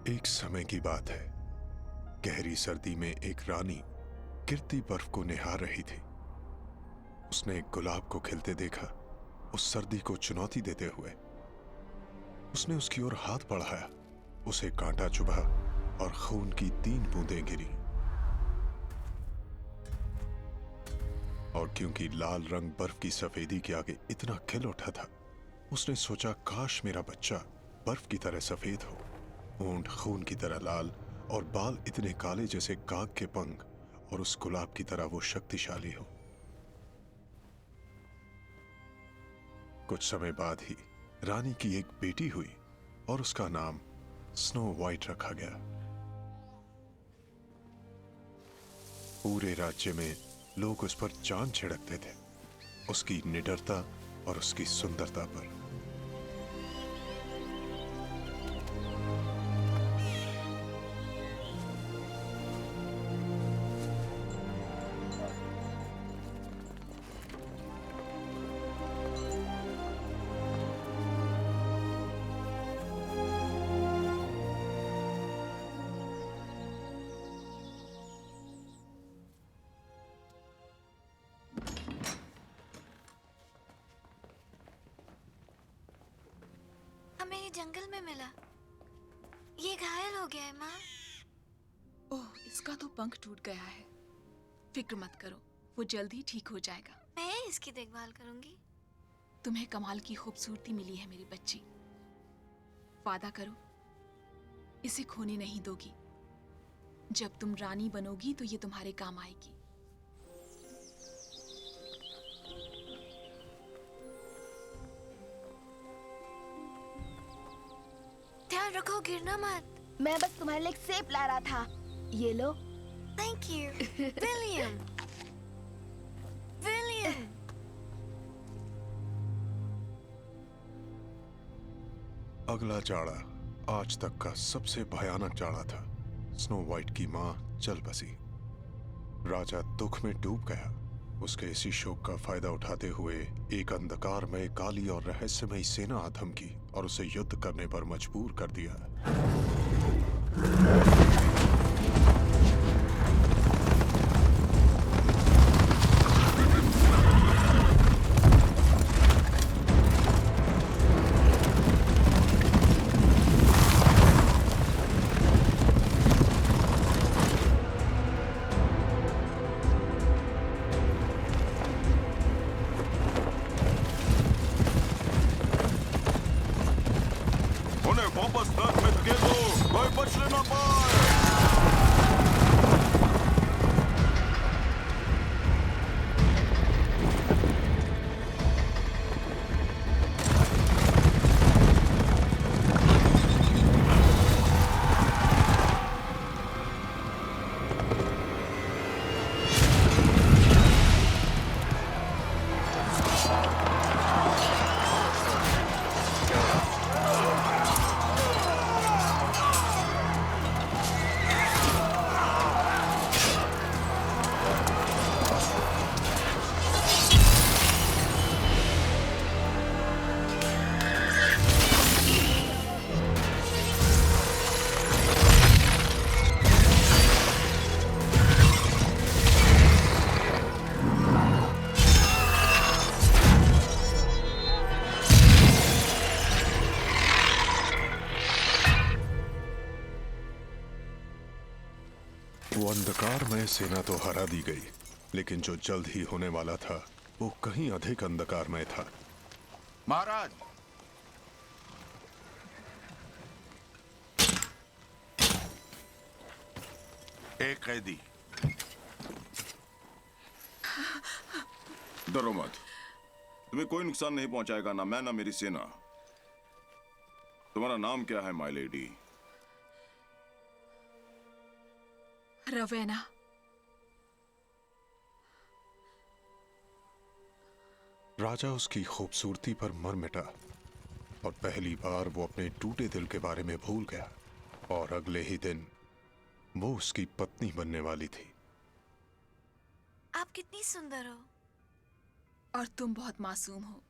एक समय की बात है। गहरी सर्दी में एक रानी गिरती बर्फ को निहार रही थी। उसने एक गुलाब को खिलते देखा। उस सर्दी को चुनौती देते हुए उसने उसकी ओर हाथ बढ़ाया। उसे कांटा चुभा और खून की 3 बूंदें गिरी। और क्योंकि लाल रंग बर्फ की सफेदी के आगे इतना खिल उठा था, उसने सोचा काश मेरा बच्चा बर्फ की तरह सफेद हो, ऊंट खून की तरह लाल और बाल इतने काले जैसे काग के पंख, और उस गुलाब की तरह वो शक्तिशाली हो। कुछ समय बाद ही रानी की एक बेटी हुई और उसका नाम स्नो वाइट रखा गया। पूरे राज्य में लोग उस पर चांद छिड़कते थे, उसकी निडरता और उसकी सुंदरता पर। हमें ये जंगल में मिला। ये घायल हो गया है माँ। ओह, इसका तो पंख टूट गया है। फिक्र मत करो, वो जल्द ही ठीक हो जाएगा। मैं इसकी देखभाल करूंगी। तुम्हें कमाल की खूबसूरती मिली है मेरी बच्ची। वादा करो, इसे खोने नहीं दोगी। जब तुम रानी बनोगी तो ये तुम्हारे काम आएगी। ध्यान रखो, गिरना मत। मैं बस तुम्हारे लिए एक सेब ला रहा था। ये लो। Thank you. William, William. अगला जाड़ा आज तक का सबसे भयानक जाड़ा था। स्नो वाइट की मां चल बसी। राजा दुख में डूब गया। उसके इसी शोक का फायदा उठाते हुए एक अंधकारमय, काली और रहस्यमयी सेना आ धमकी और उसे युद्ध करने पर मजबूर कर दिया। उन्हें वापस नर्क में धकेल दो, कोई बचने ना पाए। वो अंधकारमय सेना तो हरा दी गई, लेकिन जो जल्द ही होने वाला था वो कहीं अधिक अंधकारमय था। महाराज, एक कैदी। डरो मत, तुम्हें कोई नुकसान नहीं पहुंचाएगा, ना मैं ना मेरी सेना। तुम्हारा नाम क्या है माय लेडी? रवेना। राजा उसकी खूबसूरती पर मर मिटा और पहली बार वो अपने टूटे दिल के बारे में भूल गया। और अगले ही दिन वो उसकी पत्नी बनने वाली थी। आप कितनी सुंदर हो। और तुम बहुत मासूम हो।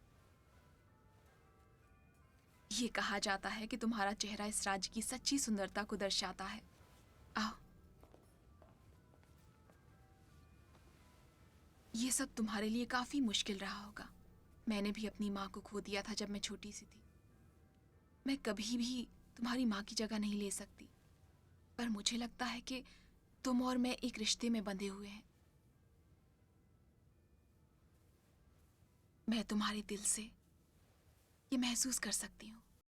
ये कहा जाता है कि तुम्हारा चेहरा इस राज्य की सच्ची सुंदरता को दर्शाता है। आओ। ये सब तुम्हारे लिए काफी मुश्किल रहा होगा। मैंने भी अपनी माँ को खो दिया था जब मैं छोटी सी थी। मैं कभी भी तुम्हारी माँ की जगह नहीं ले सकती, पर मुझे लगता है कि तुम और मैं एक रिश्ते में बंधे हुए हैं। मैं तुम्हारे दिल से ये महसूस कर सकती हूँ।